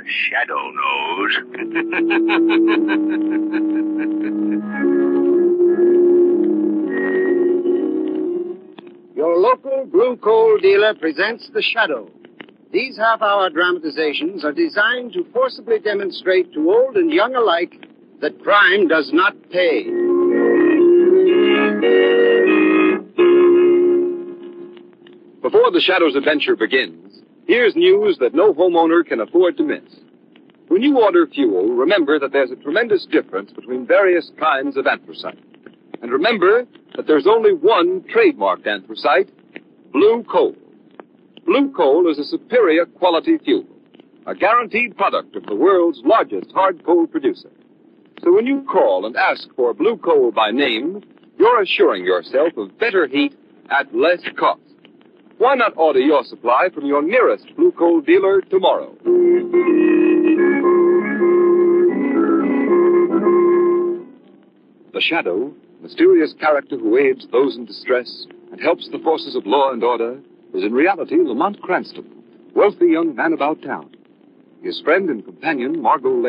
shadow knows. Your local blue coal dealer presents The Shadow. These half-hour dramatizations are designed to forcibly demonstrate to old and young alike that crime does not pay. Before The Shadow's adventure begins, here's news that no homeowner can afford to miss. When you order fuel, remember that there's a tremendous difference between various kinds of anthracite. And remember that there's only one trademarked anthracite, blue coal. Blue coal is a superior quality fuel, a guaranteed product of the world's largest hard coal producer. So when you call and ask for blue coal by name, you're assuring yourself of better heat at less cost. Why not order your supply from your nearest blue coal dealer tomorrow? The Shadow, mysterious character who aids those in distress and helps the forces of law and order, is in reality Lamont Cranston, wealthy young man about town. His friend and companion, Margot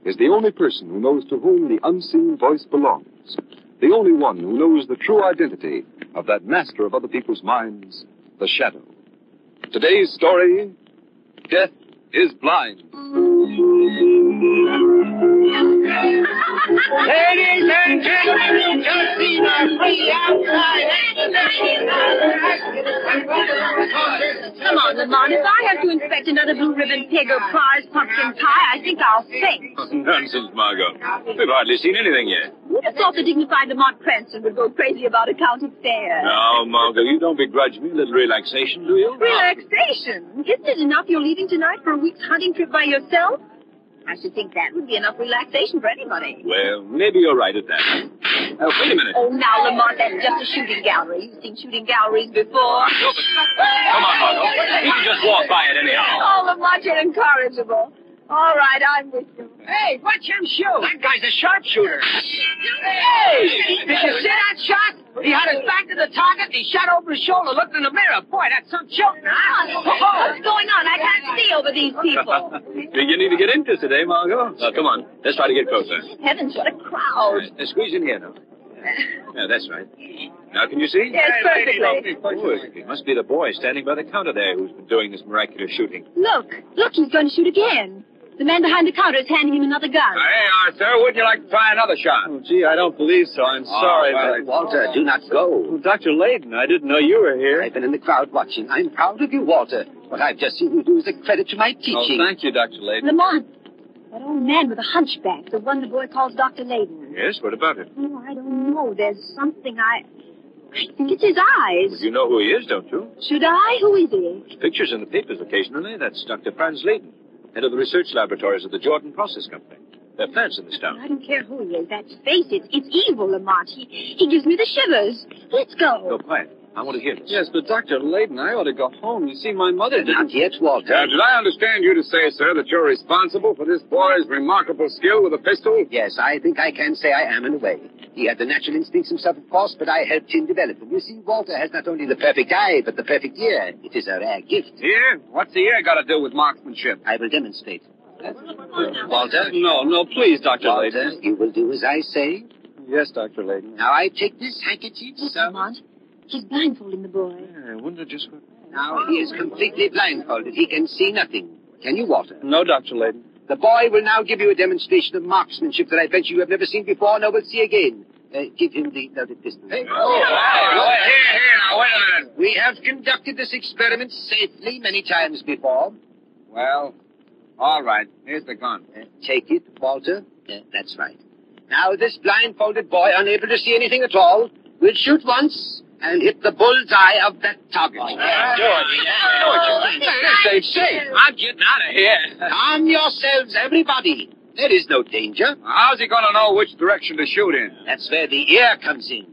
is the only person who knows to whom the unseen voice belongs, the only one who knows the true identity of that master of other people's minds, the Shadow. Today's story, Death is Blind. Ladies and gentlemen, just see the free outside. Come on, Lamont. If I have to inspect another blue ribbon pig or prize pumpkin pie, I think I'll faint. Nonsense, Margot. We've hardly seen anything yet. Who'd have thought the dignified Lamont Cranston would go crazy about a county fair? No, Margot, you don't begrudge me a little relaxation, do you? Relaxation? Isn't it enough you're leaving tonight for a week's hunting trip by yourself? I should think that would be enough relaxation for anybody. Well, maybe you're right at that. Wait a minute. Oh, now, Lamont, that's just a shooting gallery. You've seen shooting galleries before. No, but... Come on, Margot. You can just walk by it anyhow. Oh, Lamont, you're incorrigible. All right, I'm with you. Hey, watch him shoot. That guy's a sharpshooter. Hey, did you see that shot? He had his back to the target, and he shot over his shoulder, looked in the mirror. Boy, that's some shooting, huh? What's going on? I can't see over these people. You need to get into today, Margot. Come on. Let's try to get closer. Heavens, what a crowd. Squeeze in here now. Yeah, that's right. Now, can you see? Yes, perfectly. Good. It must be the boy standing by the counter there who's been doing this miraculous shooting. Look, he's going to shoot again. The man behind the counter is handing him another gun. Hey, Arthur, wouldn't you like to try another shot? Oh, gee, I don't believe so. I'm sorry, but... Walter, do not go. Oh, Dr. Layden, I didn't know you were here. I've been in the crowd watching. I'm proud of you, Walter. What I've just seen you do is a credit to my teaching. Oh, thank you, Dr. Layden. Lamont, that old man with a hunchback, the one the boy calls Dr. Layden. Yes, what about it? Oh, I don't know. There's something I think it's his eyes. Well, you know who he is, don't you? Should I? Who is he? There's pictures in the papers occasionally. That's Dr. Franz Layden, head of the research laboratories of the Jordan Process Company. They're plants in this town. I don't care who he is. That face, it's evil, Lamont. He gives me the shivers. Let's go. Go quiet. I want to hear this. Yes, but Dr. Layden, I ought to go home. You see, my mother didn't... Not yet, Walter. Did I understand you to say, sir, that you're responsible for this boy's remarkable skill with a pistol? Yes, I think I can say I am in a way. He had the natural instincts himself, of course, but I helped him develop them. You see, Walter has not only the perfect eye, but the perfect ear. It is a rare gift. Ear? What's the ear got to do with marksmanship? I will demonstrate. Walter? No, please, Dr. Walter, Layden. you will do as I say. Yes, Dr. Layden. Now I take this handkerchief, Look, sir. Lamont. He's blindfolding the boy. Yeah, I wonder just what... Now he is completely blindfolded. He can see nothing. Can you, Walter? No, Dr. Layden. The boy will now give you a demonstration of marksmanship that I bet you have never seen before nor will see again. Give him the loaded pistol. Hey, here, now, wait a minute. We have conducted this experiment safely many times before. Well, all right. Here's the gun. Take it, Walter. That's right. Now this blindfolded boy, unable to see anything at all, will shoot once and hit the bullseye of that target. Safe. I'm getting out of here. Calm yourselves, everybody. There is no danger. How's he going to know which direction to shoot in? That's where the ear comes in.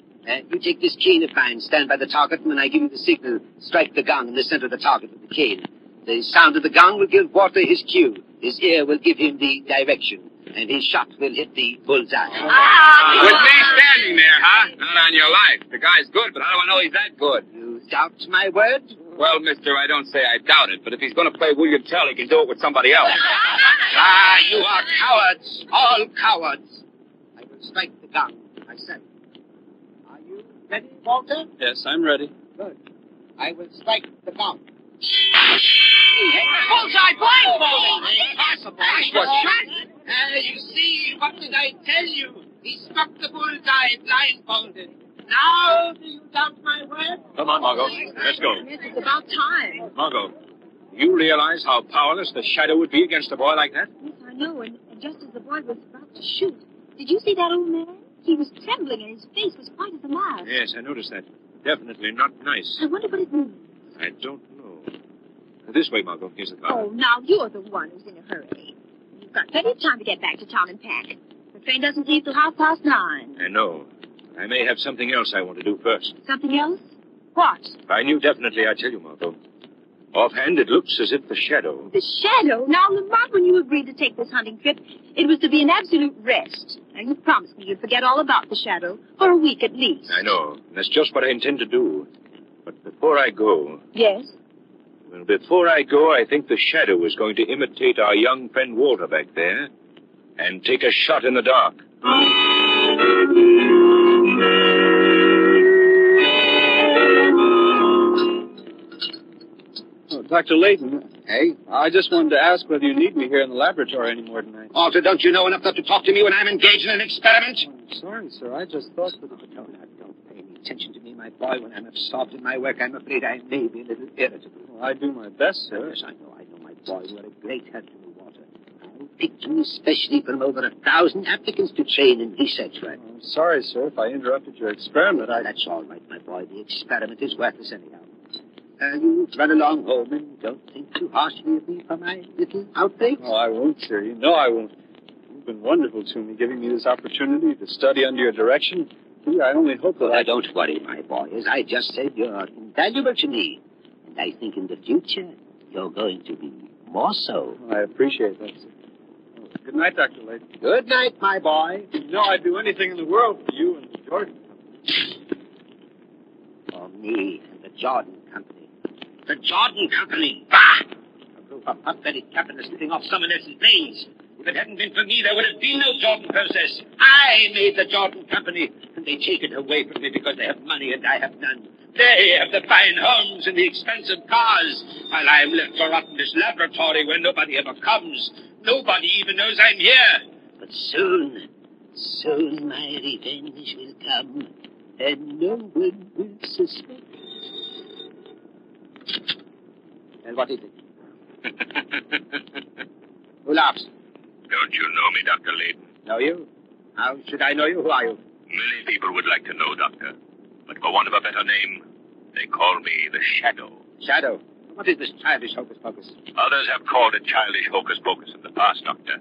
You take this cane of mine, stand by the target, and when I give you the signal, strike the gong in the center of the target with the cane. The sound of the gong will give Walter his cue. His ear will give him the direction, and his shot will hit the bullseye. With me standing there, huh? Not on your life. The guy's good, but how do I know he's that good? You doubt my word? Well, mister, I don't say I doubt it, but if he's going to play Will You Tell, he can do it with somebody else. You are cowards. All cowards. I will strike the gong myself. Are you ready, Walter? Yes, I'm ready. Good. I will strike the gong. Bullseye blindfolded! Impossible. I was shot. You see, what did I tell you? He struck the bullseye blindfolded. Now do you doubt my word? Come on, Margot. Let's go. Yes, it's about time. Margot, you realize how powerless the shadow would be against a boy like that? Yes, I know, and just as the boy was about to shoot, did you see that old man? He was trembling, and his face was white as a mouse. Yes, I noticed that. Definitely not nice. I wonder what it means. I don't know. This way, Margot. Here's the car. Oh, now you're the one who's in a hurry. You've got plenty of time to get back to town and pack. The train doesn't leave till 9:30. I know. I may have something else I want to do first. Something else? What? If I knew definitely, I'd tell you, Margot. Offhand, it looks as if the shadow... The shadow? Now, Lamont, when you agreed to take this hunting trip, it was to be an absolute rest. Now, you promised me you'd forget all about the shadow, for a week at least. I know. That's just what I intend to do. But before I go... Yes? Well, before I go, I think the shadow is going to imitate our young friend Walter back there and take a shot in the dark. Oh, Dr. Layton. Hey? I just wanted to ask whether you need me here in the laboratory anymore tonight. Walter, don't you know enough not to talk to me when I'm engaged in an experiment? I'm sorry, sir. I just thought that... Don't pay any attention to me, my boy. When I'm absorbed in my work, I'm afraid I may be a little irritable. Well, I do my best, sir. Yes, I know, my boy. You are a great help to me, Walter. I picked you especially from over 1,000 applicants to train in research work. I'm sorry, sir, if I interrupted your experiment. That's all right, my boy. The experiment is worthless anyhow. You run along home and don't think too harshly of me for my little outbreaks. Oh, I won't, sir. You know I won't. You've been wonderful to me, giving me this opportunity to study under your direction. Gee, I only hope that Don't worry, my boy. As I just said, you're invaluable to me. And I think in the future, you're going to be more so. I appreciate that, sir. Oh, good night, Dr. Layton. Good night, my boy. You know I'd do anything in the world for you and Jordan. For me and the Jordan Company. The Jordan Company? Bah! A group of pathetic capitalists living off someone else's brains. If it hadn't been for me, there would have been no Jordan process. I made the Jordan Company, and they take it away from me because they have money and I have none. They have the fine homes and the expensive cars, while I'm left to rot in this laboratory where nobody ever comes. Nobody even knows I'm here. But soon my revenge will come, and no one will suspect. And what is it? Who laughs? Don't you know me, Dr. Layton? Know you? How should I know you? Who are you? Many people would like to know, Doctor. But for want of a better name, they call me the Shadow. Shadow. What is this childish hocus-pocus? Others have called it childish hocus-pocus in the past, Doctor.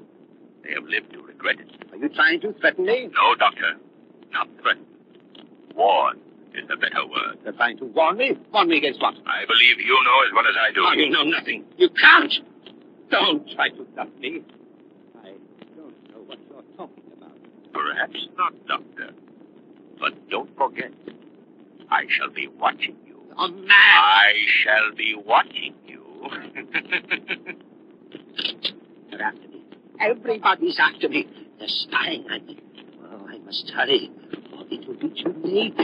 They have lived to regret it. Are you trying to threaten me? No, Doctor. Not threaten. Warn is the better word. You're trying to warn me? Warn me against what? I believe you know as well as I do. Oh, you know nothing. You can't. Don't try to bluff me. I don't know what you're talking about. Perhaps not, Doctor. But don't forget, I shall be watching you. Oh, man! I shall be watching you. They're after me. Everybody's after me. They're spying on me. Oh, I must hurry, or it will be too late.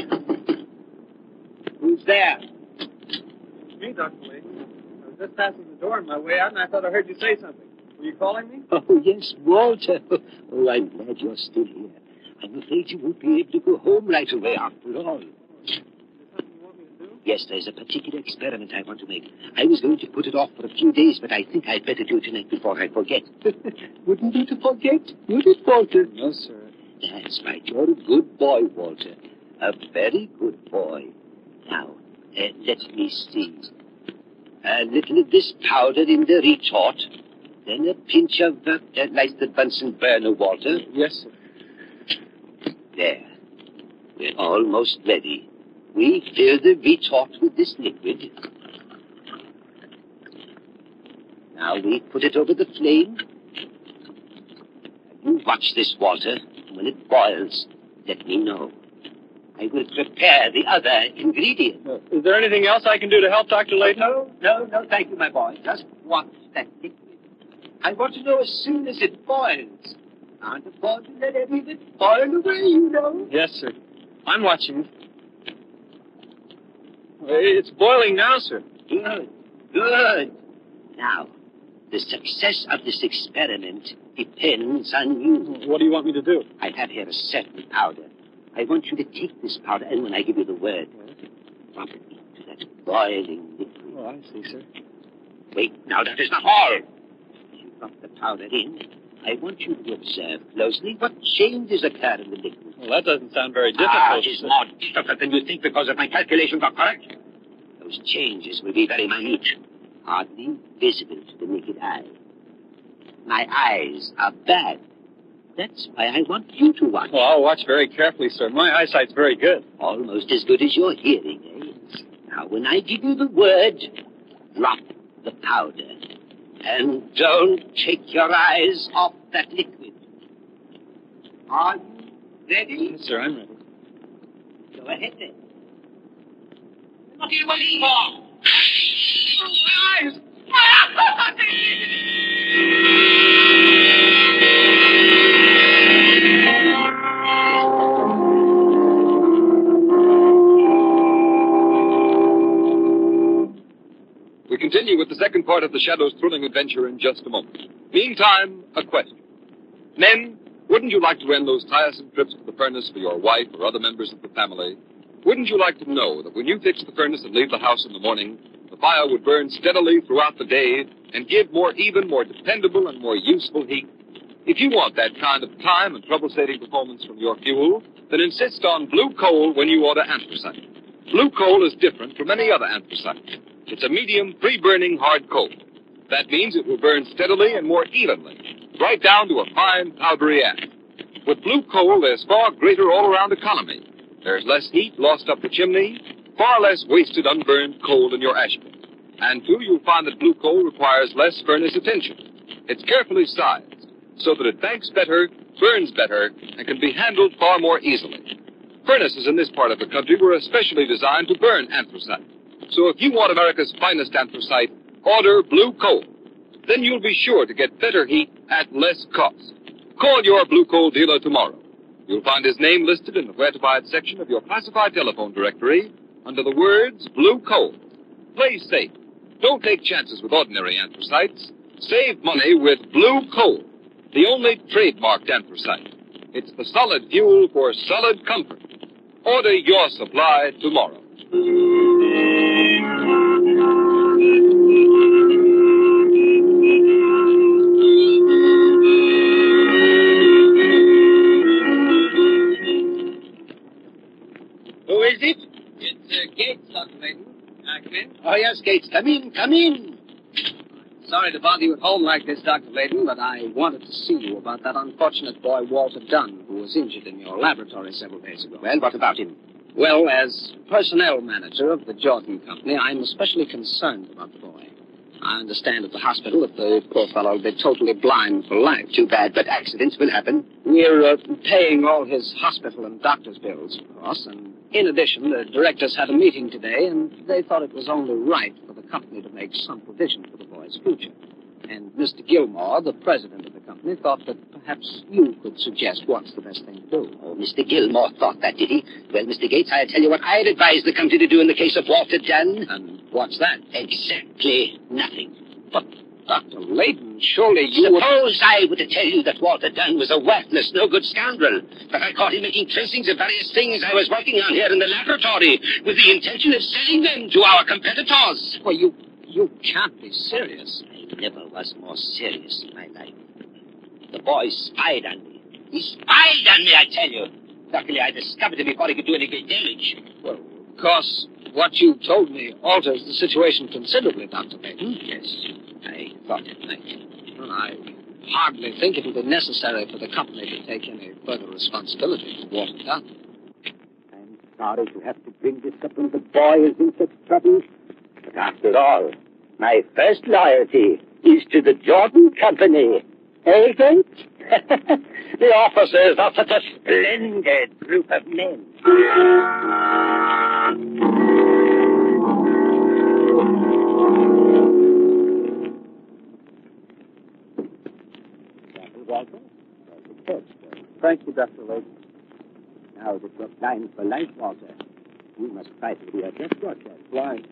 Who's there? It's me, Dr. Layton. I was just passing the door on my way out, and I thought I heard you say something. Were you calling me? Oh, yes, Walter. Oh, I'm glad you're still here. I'm afraid you won't be able to go home right away after all. Is there something you want me to do? Yes, there's a particular experiment I want to make. I was going to put it off for a few days, but I think I'd better do it tonight before I forget. Wouldn't you to forget? Would it, Walter? No, sir. That's right. You're a good boy, Walter. A very good boy. Now, let me see. A little of this powder in the retort. Then a pinch of like the Bunsen burner, Walter. Yes, sir. There. We're almost ready. We fill the retort with this liquid. Now we put it over the flame. You watch this, Walter. When it boils, let me know. I will prepare the other ingredient. Is there anything else I can do to help, Dr. Layton? No, thank you, my boy. Just watch that liquid. I want to know as soon as it boils. Can't afford to let any of it boil away, you know. Yes, sir. I'm watching. It's boiling now, sir. Good. Now, the success of this experiment depends on you. What do you want me to do? I have here a certain powder. I want you to take this powder, and when I give you the word, drop it into that boiling liquid. Oh, I see, sir. Wait, now that is not all. You drop the powder in. I want you to observe closely what changes occur in the liquid. Well, that doesn't sound very difficult. It is more difficult than you think because of my calculations are correct. Those changes will be very minute, hardly visible to the naked eye. My eyes are bad. That's why I want you to watch. Well, I'll watch very carefully, sir. My eyesight's very good. Almost as good as your hearing, eh? Now, when I give you the word, drop the powder. And don't take your eyes off that liquid. Are you ready? Yes, sir, I'm ready. Go ahead, then. What are you waiting for? My eyes! We continue with the second part of the Shadow's thrilling adventure in just a moment. Meantime, a question. Men, wouldn't you like to end those tiresome trips to the furnace for your wife or other members of the family? Wouldn't you like to know that when you fix the furnace and leave the house in the morning, the fire would burn steadily throughout the day and give more even, more dependable, and more useful heat? If you want that kind of time and trouble-saving performance from your fuel, then insist on blue coal when you order anthracite. Blue coal is different from any other anthracite. It's a medium, free-burning hard coal. That means it will burn steadily and more evenly, right down to a fine, powdery ash. With blue coal, there's far greater all-around economy. There's less heat lost up the chimney, far less wasted unburned coal in your ash bin. And, too, you'll find that blue coal requires less furnace attention. It's carefully sized, so that it banks better, burns better, and can be handled far more easily. Furnaces in this part of the country were especially designed to burn anthracite. So if you want America's finest anthracite, order blue coal. Then you'll be sure to get better heat at less cost. Call your blue coal dealer tomorrow. You'll find his name listed in the Where to Buy It section of your classified telephone directory under the words blue coal. Play safe. Don't take chances with ordinary anthracites. Save money with blue coal, the only trademarked anthracite. It's the solid fuel for solid comfort. Order your supply tomorrow. Who is it? It's Gates, Dr. Layton. Come in. Oh, yes, Gates. Come in. Sorry to bother you at home like this, Dr. Layton, but I wanted to see you about that unfortunate boy, Walter Dunn, who was injured in your laboratory several days ago. Well, what about him? Well, as personnel manager of the Jordan Company, I'm especially concerned about the boy. I understand at the hospital that the poor fellow will be totally blind for life. Too bad, but accidents will happen. We're paying all his hospital and doctor's bills, of course, and in addition, the directors had a meeting today, and they thought it was only right for the company to make some provision for the boy's future. And Mr. Gilmore, the president of the company, thought that perhaps you could suggest what's the best thing to do. Oh, Mr. Gilmore thought that, did he? Well, Mr. Gates, I'll tell you what I'd advise the company to do in the case of Walter Dunn. And what's that? Exactly nothing. But, Dr. Layton, surely you would... Suppose I were to tell you that Walter Dunn was a worthless, no-good scoundrel, that I caught him making tracings of various things I was working on here in the laboratory with the intention of selling them to our competitors. Well, you can't be serious. I never was more serious in my life. The boy spied on me. He spied on me, I tell you. Luckily, I discovered him before he could do any great damage. Well, of course, what you told me alters the situation considerably, Dr. Layton. Yes, I thought it might. Well, I hardly think it will be necessary for the company to take any further responsibility for Walter Dunn. I'm sorry to have to bring this up when the boy is in such trouble. But after all, my first loyalty is to the Jordan Company. Eh, Gates? The officers are such a splendid group of men. Walter? Thank you, Dr. Lake. Now that you're blind for life, Walter, you must try to readjust yourself. Blind.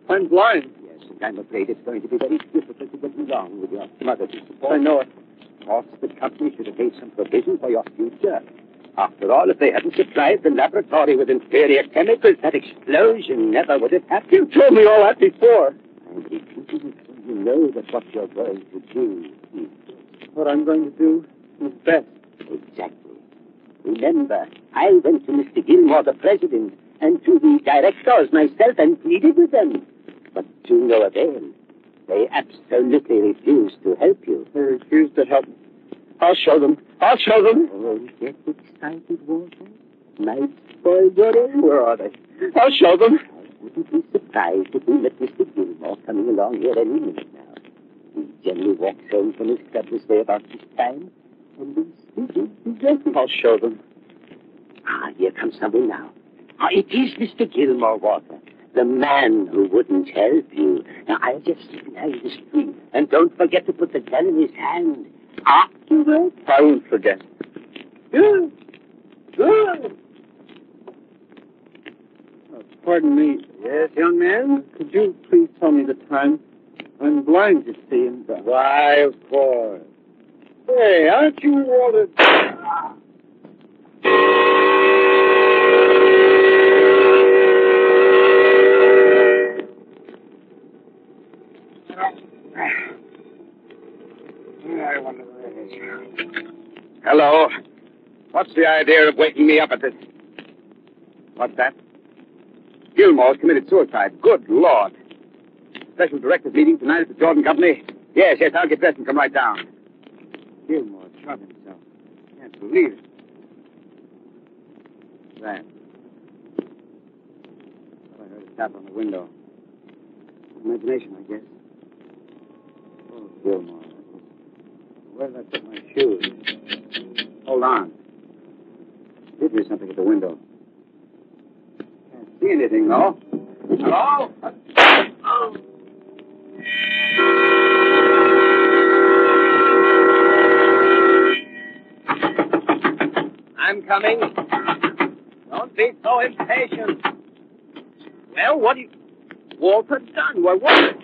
I'm blind. Yes, and I'm afraid it's going to be very difficult to get along with your mother to support. I know it. Of course, the company should have made some provision for your future. After all, if they hadn't supplied the laboratory with inferior chemicals, that explosion never would have happened. You told me all that before. I'm repeating it so you know that what you're going to do is What I'm going to do is best. exactly. Remember, I went to Mr. Gilmore, the president, and to the directors myself and pleaded with them. But to no avail. They absolutely refused to help you. They refuse to help me. I'll show them. I'll show them. Oh, get excited, Walter. Might spoil your aim. Where are they? I'll show them. I wouldn't be surprised if we met Mr. Gilmore coming along here any minute now. He generally walks home from his club this way about this time. And I'll show them. Ah, here comes someone now. Ah, it is Mr. Gilmore, Walter. The man who wouldn't help you. Now, I'll just sit behind the screen. And don't forget to put the gun in his hand. Afterwards. I won't forget. Good. Good. Pardon me. Yes, young man? Could you please tell me the time? I'm blind, you see, and... Why, of course. Hey, aren't you Walter? I wonder where it is. Hello. What's the idea of waking me up at this? What's that? Gilmore's committed suicide. Good Lord. Special directors meeting tonight at the Jordan Company? Yes, I'll get dressed and come right down. Gilmore shot himself. Can't believe it. What's that? Well, I heard a tap on the window. Imagination, I guess. Oh, Gilmore. Where did I put my shoes? Hold on. Did hear something at the window. Can't see anything, though. Hello? Oh. I'm coming. Don't be so impatient. Well, what do you... Walter done? What was it?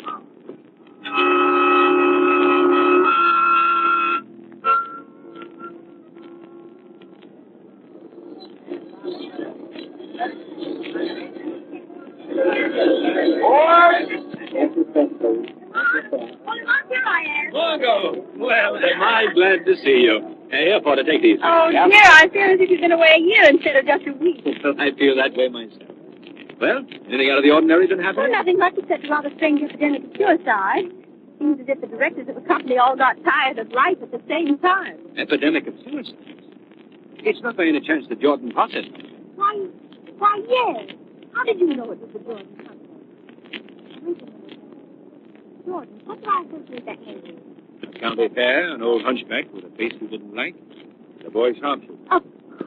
Here I am. Margot! Well, am I glad to see you. Here, Porter, take these. Oh, Yeah. dear, I feel as if you've been away a year instead of just a week. I feel that way myself. Well, anything out of the ordinary been happening? Well, nothing much except a rather strange epidemic of suicide. Seems as if the directors of the company all got tired of life at the same time. Epidemic of suicide. It's not by any chance the Jordan process. Why, yes. How did you know it was the Jordan company? Wait a minute. Jordan, what do I associate that name with? A county fair, an old hunchback with a face we didn't like. The boy sharpshooter. Of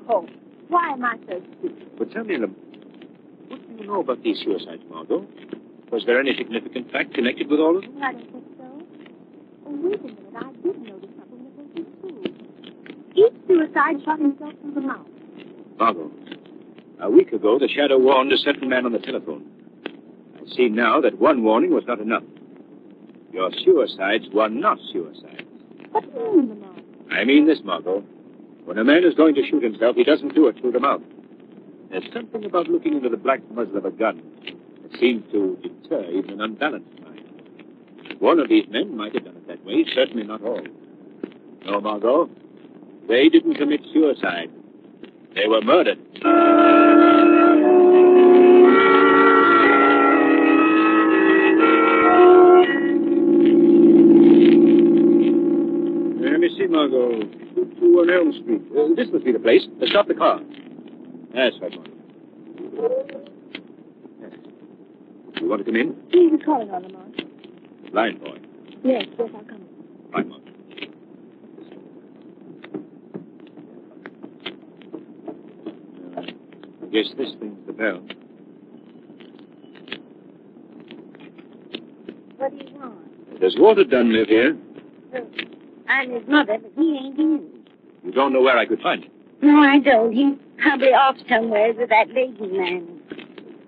course. Why am I so stupid? But tell me, what do you know about these suicides, Margot? Was there any significant fact connected with all of them? I don't think so. Oh, wait a minute. I did notice something that wasn't true. Each suicide shot himself through the mouth. Margot, a week ago, the shadow warned a certain man on the telephone. I see now that one warning was not enough. Your suicides were not suicides. What do you mean, Lamont? I mean this, Margot. When a man is going to shoot himself, he doesn't do it through the mouth. There's something about looking into the black muzzle of a gun that seems to deter even an unbalanced mind. One of these men might have done it that way, certainly not all. No, Margot, they didn't commit suicide. They were murdered. Let me see, Margot. 221 Elm Street. This must be the place. Stop the car. That's right, Margot. Yes. You want to come in? Who are you calling on, Lamont? Blind boy. Yes, I'll come in. Right, Margot. guess this rings the bell. What do you want? Does Walter Dunn live here? Well, I'm his mother, but he ain't in. You don't know where I could find him? No, I don't. He's probably off somewhere with that Layton man.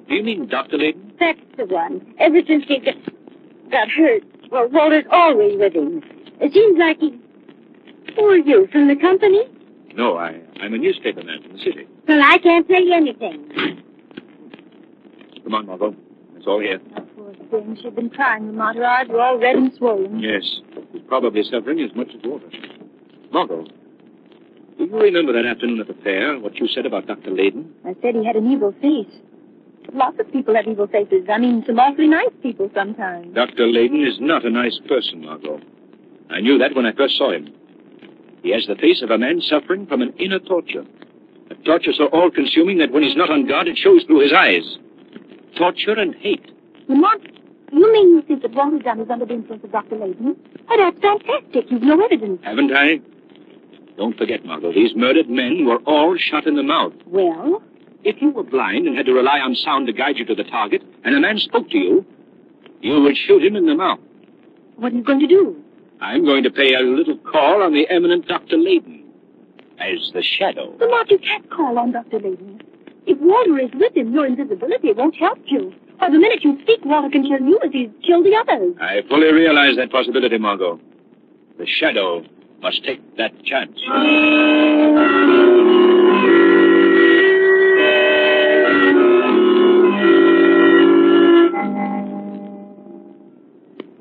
Do you mean Dr. Layton? That's the one. Ever since he got hurt, well, Walter's always with him. It seems like he... Who are you, from the company? No, I'm a newspaper man from the city. Well, I can't tell you anything. Come on, Margot. It's all here. Oh, poor thing. She's been crying, Lamont. Her eyes are all red and swollen. Yes. He's probably suffering as much as Walter. Margot, do you remember that afternoon at the fair, what you said about Dr. Layton? I said he had an evil face. Lots of people have evil faces. I mean, some awfully nice people sometimes. Dr. Layton is not a nice person, Margot. I knew that when I first saw him. He has the face of a man suffering from an inner torture. A torture so all-consuming that when he's not on guard, it shows through his eyes. Torture and hate. Lamont, you mean you think that Walter Dunn is under the influence of Dr. Layton? Oh, that's fantastic. You've no evidence. Haven't I? Don't forget, Margot, these murdered men were all shot in the mouth. Well? If you were blind and had to rely on sound to guide you to the target, and a man spoke to you, you would shoot him in the mouth. What are you going to do? I'm going to pay a little call on the eminent Dr. Layton as the shadow. Lamont, you can't call on Dr. Layton. If Walter is with him, your invisibility won't help you. Or the minute you speak, Walter can kill you as he's killed the others. I fully realize that possibility, Margot. The shadow must take that chance.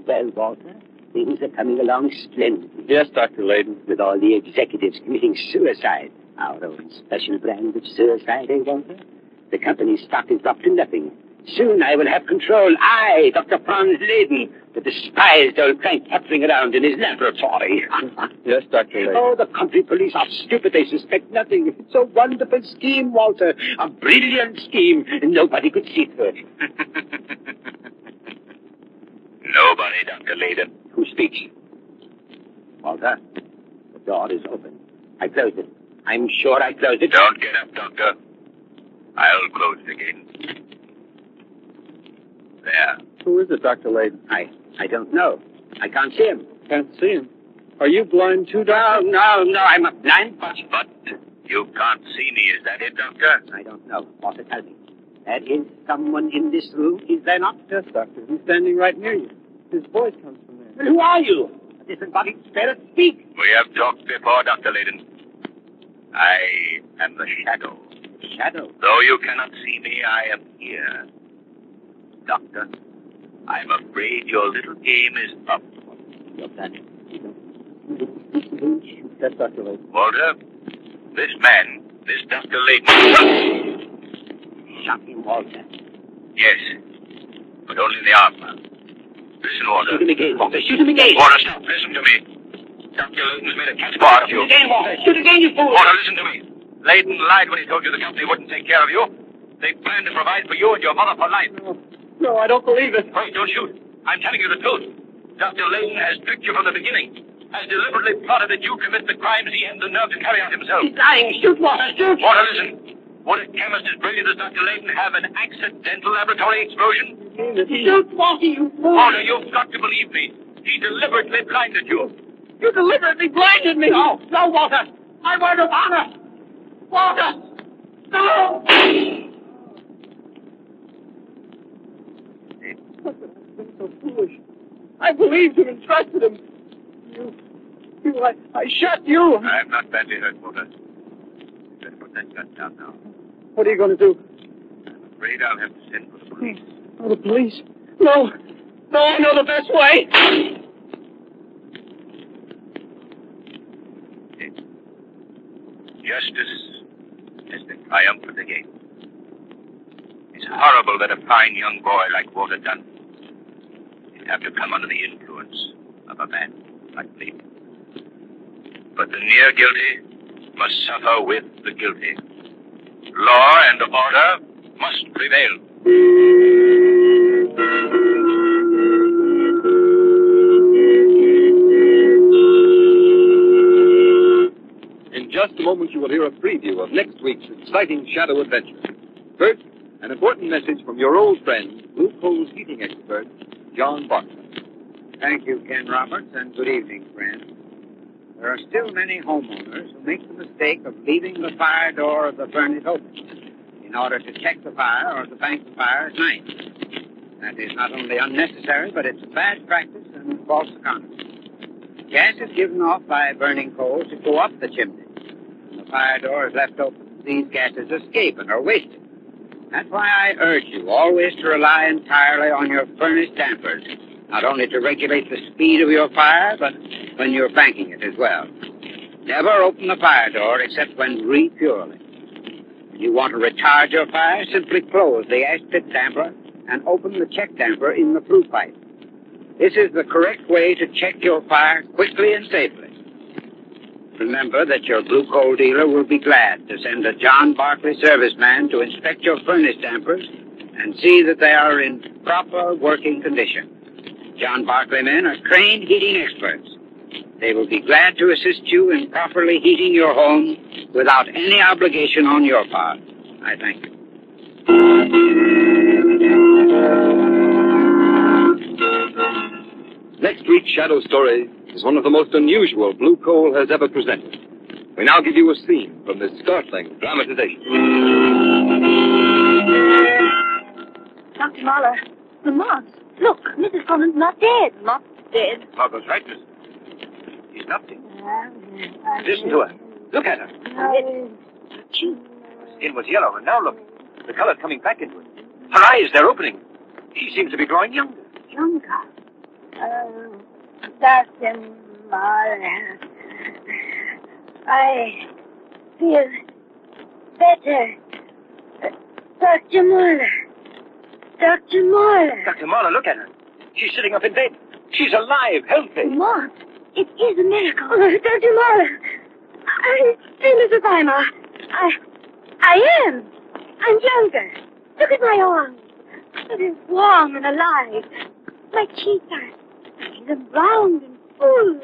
Well, Walter, things are coming along splendidly. Yes, Dr. Layton. With all the executives committing suicide. Our own special brand of suicide, eh, Walter? The company's stock is dropped to nothing. Soon I will have control. I, Dr. Franz Layton, the despised old crank puttering around in his laboratory. Yes, Dr. Layton. Oh, the country police are stupid. They suspect nothing. It's a wonderful scheme, Walter. A brilliant scheme. Nobody could see through it. Nobody, Dr. Layton. Who speaks? Walter, the door is open. I closed it. I'm sure I closed it. Don't get up, Doctor. I'll close it again. There. Who is it, Dr. Layton? I don't know. I can't see him. Can't see him. Are you blind too, Doctor? No, I'm a blind but You can't see me, is that it, Doctor? I don't know. Walter, tell me. There is someone in this room, is there not? Yes, Doctor. He's standing right near you. His voice comes from there. Well, who are you? A disembodied spirit? Speak. We have talked before, Dr. Layton. I am the shadow. Shadow. Though you cannot see me, I am here. Doctor, I'm afraid your little game is up. You're done. Yes, Dr. Layton. Walter, this man, this Dr. Layton... Shot him, Walter. Yes, but only in the arm. Listen, Walter. Shoot him again, Walter. Shoot him again. Walter, stop. Listen to me. Dr. Layton's made a cat's paw of you. Shoot again, Walter. Shoot again, you fool. Walter, listen to me. Layton lied when he told you the company wouldn't take care of you. They planned to provide for you and your mother for life. No, I don't believe it. Wait, don't shoot. I'm telling you the truth. Dr. Layton has tricked you from the beginning. Has deliberately plotted that you commit the crimes he hadn't the nerve to carry out himself. He's lying. Shoot, Walter. Shoot. Walter, listen. Would a chemist as brilliant as Dr. Layton have an accidental laboratory explosion? Shoot, Walter, you fool. Walter, you've got to believe me. He deliberately blinded you. You deliberately blinded me. No, Walter. My word of honor. Walter. No. I've been so foolish. I believed him and trusted him. I shot you. I'm not badly hurt, Walter. You better put that gun down now. What are you going to do? I'm afraid I'll have to send for the police. Oh, the police? No, I know the best way. Justice is the triumph of the game. It's horrible that a fine young boy like Walter Dunn should have to come under the influence of a man like me. But the near guilty must suffer with the guilty. Law and order must prevail. In just a moment, you will hear a preview of next week's exciting Shadow Adventure. First, an important message from your old friend, Blue Coal's heating expert, John Bartlett. Thank you, Ken Roberts, and good evening, friends. There are still many homeowners who make the mistake of leaving the fire door of the furnace open in order to check the fire or to bank the fire at night. That is not only unnecessary, but it's a bad practice and false economy. Gas is given off by burning coal to go up the chimney. When the fire door is left open, these gases escape and are wasted. That's why I urge you always to rely entirely on your furnace dampers, not only to regulate the speed of your fire, but when you're banking it as well. Never open the fire door except when refueling. When you want to retard your fire, simply close the ash pit damper and open the check damper in the flue pipe. This is the correct way to check your fire quickly and safely. Remember that your blue coal dealer will be glad to send a John Barkley serviceman to inspect your furnace dampers and see that they are in proper working condition. John Barkley men are trained heating experts. They will be glad to assist you in properly heating your home without any obligation on your part. I thank you. Next week's Shadow Story is one of the most unusual Blue Coal has ever presented. We now give you a scene from this startling dramatization. Dr. Mahler, Lamont, look, Mrs. Collins not dead. Not dead. Margot's right, miss. She's not dead. Listen to her. Look at her. Her cheek. Her skin was yellow, and now look. The color's coming back into it. Her eyes, they're opening. She seems to be growing younger. Younger. Dr. Mahler, I feel better. Dr. Mahler. Dr. Mahler. Dr. Mahler, look at her. She's sitting up in bed. She's alive, healthy. Lamont, it is a miracle. Dr. Mahler, I feel as if I am. I'm younger. Look at my arms. They're warm and alive. My cheeks are round and full,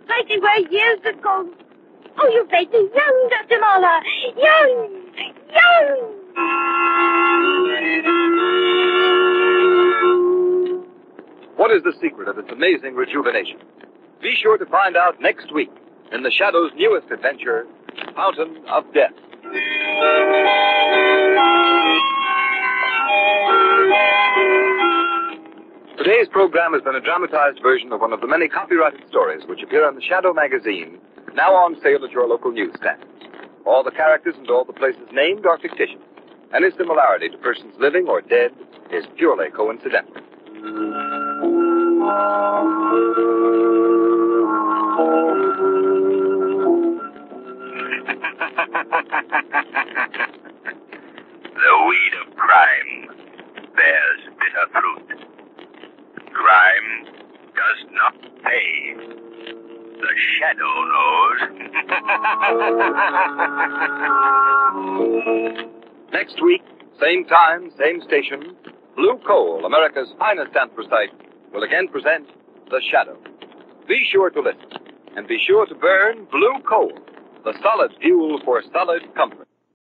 like they were years ago. Oh, you make me young, Dr. Mahler. Young. What is the secret of its amazing rejuvenation? Be sure to find out next week in the Shadow's newest adventure, Fountain of Death. Today's program has been a dramatized version of one of the many copyrighted stories which appear in the Shadow magazine, now on sale at your local newsstand. All the characters and all the places named are fictitious. Any similarity to persons living or dead is purely coincidental. The weed of crime bears bitter fruit. Crime does not pay. The Shadow knows. Next week, same time, same station, Blue Coal, America's finest anthracite, will again present The Shadow. Be sure to listen, and be sure to burn Blue Coal, the solid fuel for solid comfort.